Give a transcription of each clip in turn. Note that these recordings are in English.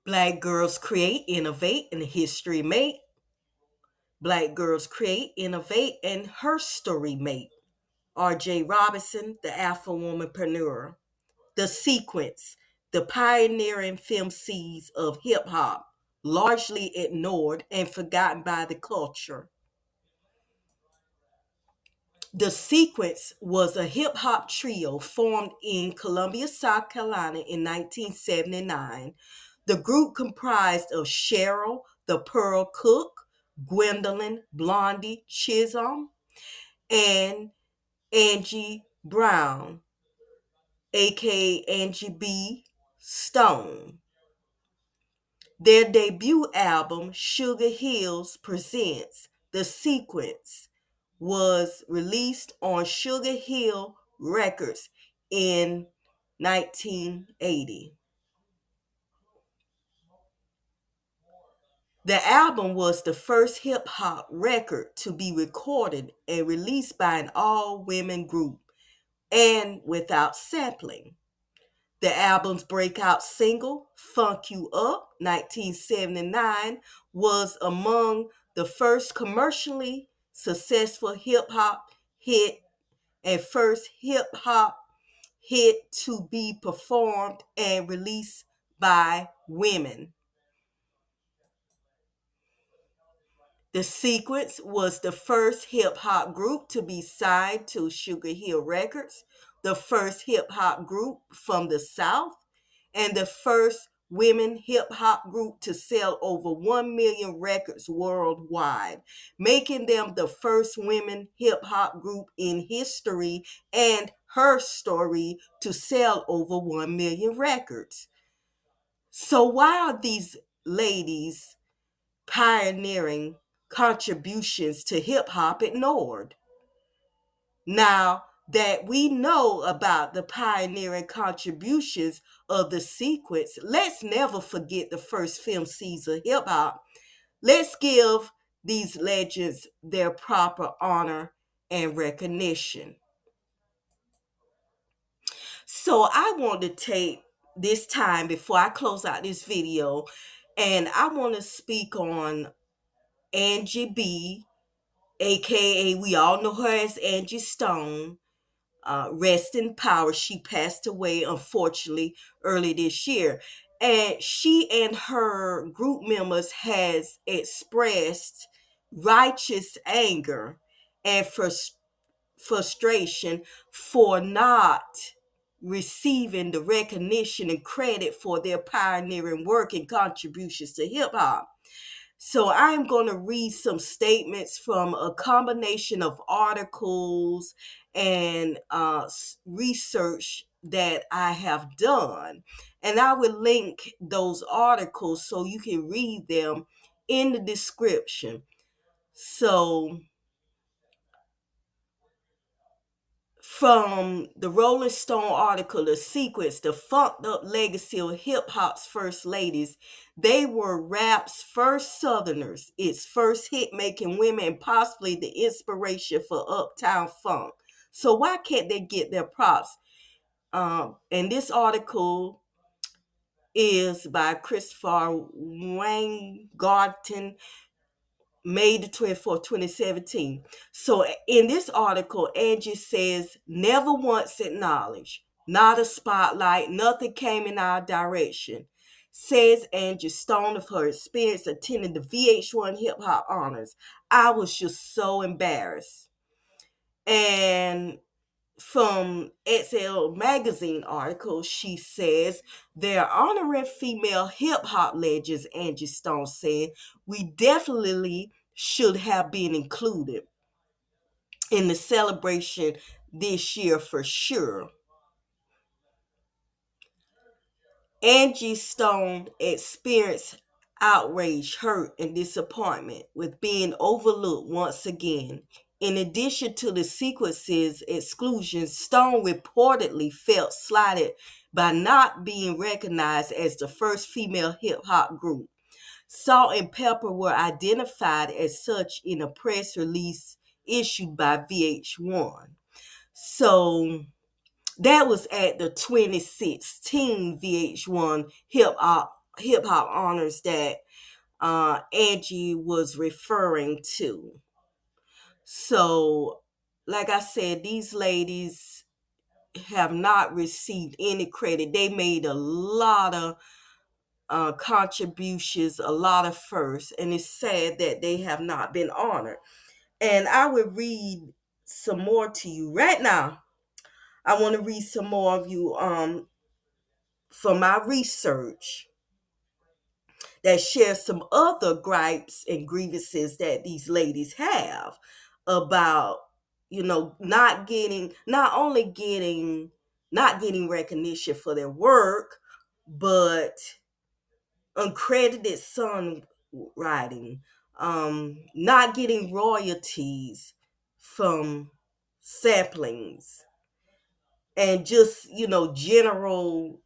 Black girls create, innovate, and history make. Black girls create, innovate, and her story make. R.J. Robinson, the Alpha Womanpreneur. The sequence, the pioneering Femcees of hip hop, largely ignored and forgotten by the culture. The Sequence was a hip hop trio formed in Columbia, South Carolina in 1979. The group comprised of Cheryl, the Pearl Cook, Gwendolyn, Blondie Chisholm, and Angie Brown, aka Angie B. Stone. Their debut album, Sugar Hills Presents The Sequence, was released on Sugar Hill Records in 1980. The album was the first hip hop record to be recorded and released by an all women group and without sampling. The album's breakout single, Funk You Up, 1979, was among the first commercially successful hip hop hit and first hip hop hit to be performed and released by women. The Sequence was the first hip hop group to be signed to Sugar Hill Records, the first hip hop group from the South, and the first women hip hop group to sell over 1 million records worldwide, making them the first women hip hop group in history and HERstory to sell over 1 million records. So, why are these ladies pioneering contributions to hip hop ignored? Now that we know about the pioneering contributions of the Sequence, let's never forget the first Femcees of hip hop. Let's give these legends their proper honor and recognition. So I want to take this time before I close out this video, and I want to speak on Angie B, aka we all know her as Angie Stone. Rest in power. She passed away, unfortunately, early this year. And she and her group members has expressed righteous anger and frustration for not receiving the recognition and credit for their pioneering work and contributions to hip hop. So I'm going to read some statements from a combination of articles and research that I have done. And I will link those articles so you can read them in the description. So from the Rolling Stone article, The Sequence, the funked up legacy of hip hop's first ladies. They were rap's first Southerners, its first hit making women, and possibly the inspiration for Uptown Funk. So why can't they get their props? And this article is by Christopher Weingarten, May the 24th, 2017. So in this article, Angie says, never once acknowledged, not a spotlight, nothing came in our direction. Says Angie Stone of her experience attending the VH1 Hip Hop Honors. I was just so embarrassed. And from XL Magazine article, she says they're honoring female hip hop legends, Angie Stone said. We definitely should have been included in the celebration this year for sure. Angie Stone experienced outrage, hurt, and disappointment with being overlooked once again. In addition to the Sequence's exclusion, Stone reportedly felt slighted by not being recognized as the first female hip hop group. Salt and Pepper were identified as such in a press release issued by VH1. So that was at the 2016 VH1 Hip Hop hip hop honors that Angie was referring to. So, like I said, these ladies have not received any credit. They made a lot of contributions, a lot of firsts, and it's sad that they have not been honored. And I will read some more to you right now. I want to read some more of you from my research that shares some other gripes and grievances that these ladies have about, not getting recognition for their work, but uncredited songwriting, not getting royalties from samplings, and just, general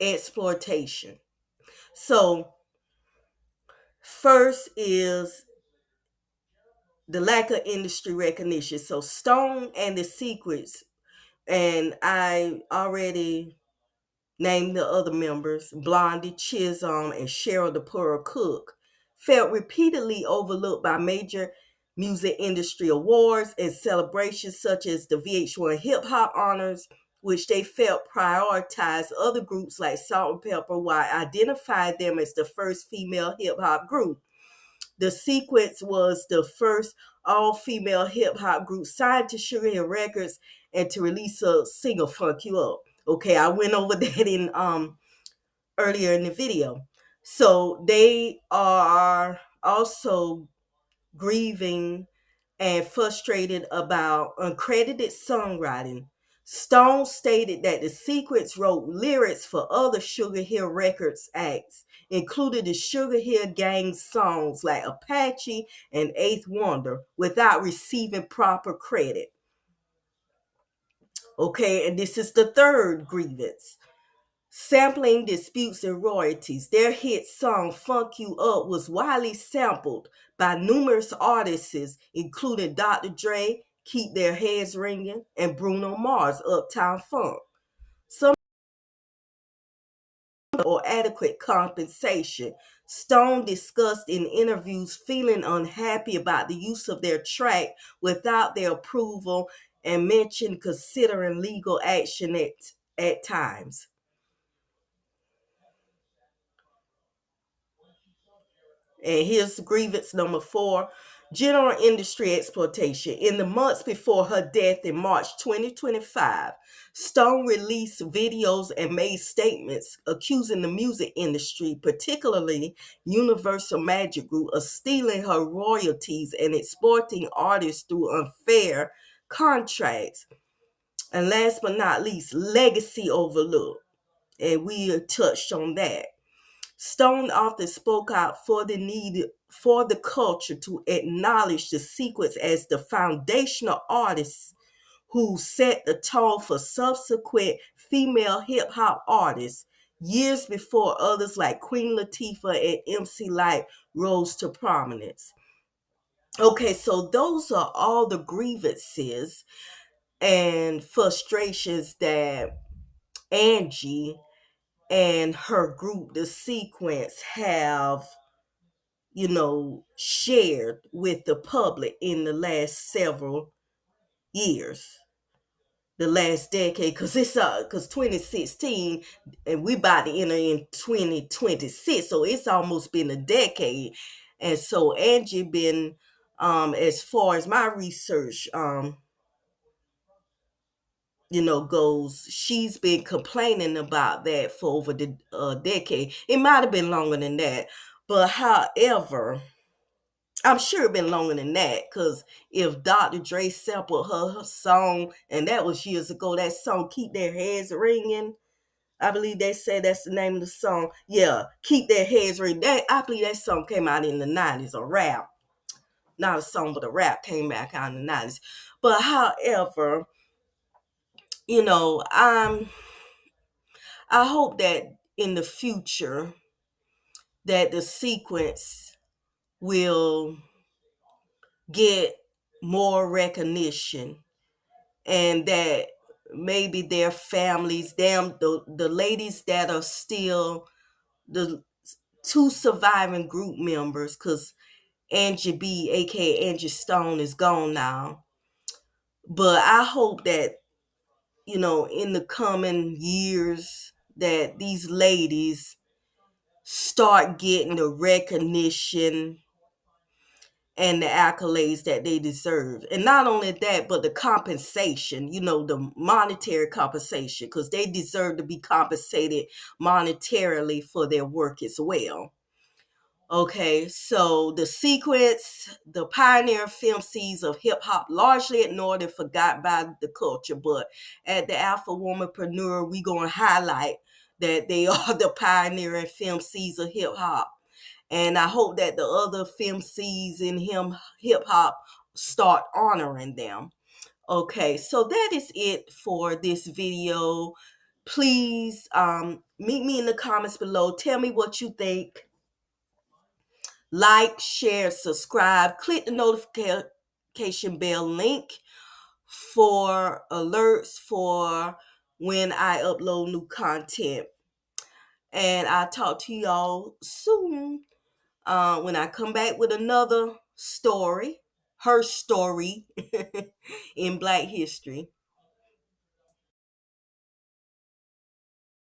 exploitation. So, first is the lack of industry recognition. So, Stone and the Secrets, and I already named the other members, Blondie Chisholm and Cheryl the Pearl Cook, felt repeatedly overlooked by major music industry awards and celebrations such as the VH1 Hip Hop Honors, which they felt prioritized other groups like Salt and Pepper while identified them as the first female hip hop group. The Sequence was the first all-female hip-hop group signed to Sugar Hill Records and to release a single, Funk You Up. Okay, I went over that in earlier in the video. So they are also grieving and frustrated about uncredited songwriting. Stone stated that the Sequence wrote lyrics for other Sugar Hill Records acts, including the Sugar Hill Gang songs like Apache and Eighth Wonder, without receiving proper credit. Okay, and this is the third grievance. Sampling disputes and royalties. Their hit song Funk You Up was widely sampled by numerous artists, including Dr. Dre, Keep Their Heads Ringing, and Bruno Mars, Uptown Funk. Some or adequate compensation. Stone discussed in interviews feeling unhappy about the use of their track without their approval and mentioned considering legal action at times. And here's grievance number 4, general industry exploitation. In the months before her death in March 2025, Stone released videos and made statements accusing the music industry, particularly Universal Magic Group, of stealing her royalties and exploiting artists through unfair contracts. And last but not least, legacy overlooked. And we touched on that. Stone often spoke out for the need for the culture to acknowledge the Sequence as the foundational artists who set the tone for subsequent female hip hop artists years before others like Queen Latifah and MC Lyte rose to prominence. Okay, so those are all the grievances and frustrations that Angie and her group, the Sequence, have shared with the public in the last several years, the last decade, because 2016 and we about to enter in 2026, so it's almost been a decade. And so Angie been, as far as my research goes, she's been complaining about that for over the decade. It might have been longer than that, but however, I'm sure it been longer than that, because if Dr. Dre sampled her song, and that was years ago, that song Keep Their Heads Ringing, I believe they said that's the name of the song. Yeah, Keep Their Heads Ringing. I believe that song came out in the 90s, a rap. Not a song, but a rap came back out in the 90s. But however, you know, I'm I hope that in the future that the Sequence will get more recognition, and that maybe their families, the ladies that are still the two surviving group members, because Angie B, aka Angie Stone, is gone now. But I hope that, in the coming years, that these ladies start getting the recognition and the accolades that they deserve. And not only that, but the compensation, the monetary compensation, because they deserve to be compensated monetarily for their work as well. Okay, so the sequence, the pioneer Femcees of hip hop, largely ignored and forgot by the culture, but at the Alpha Womanpreneur, we gonna highlight that they are the pioneering Femcees of hip hop, and I hope that the other Femcees in hip hop start honoring them. Okay, so that is it for this video. Please meet me in the comments below. Tell me what you think. Like, share, subscribe, click the notification bell link for alerts for when I upload new content. And I'll talk to y'all soon when I come back with another story, HERstory in Black history.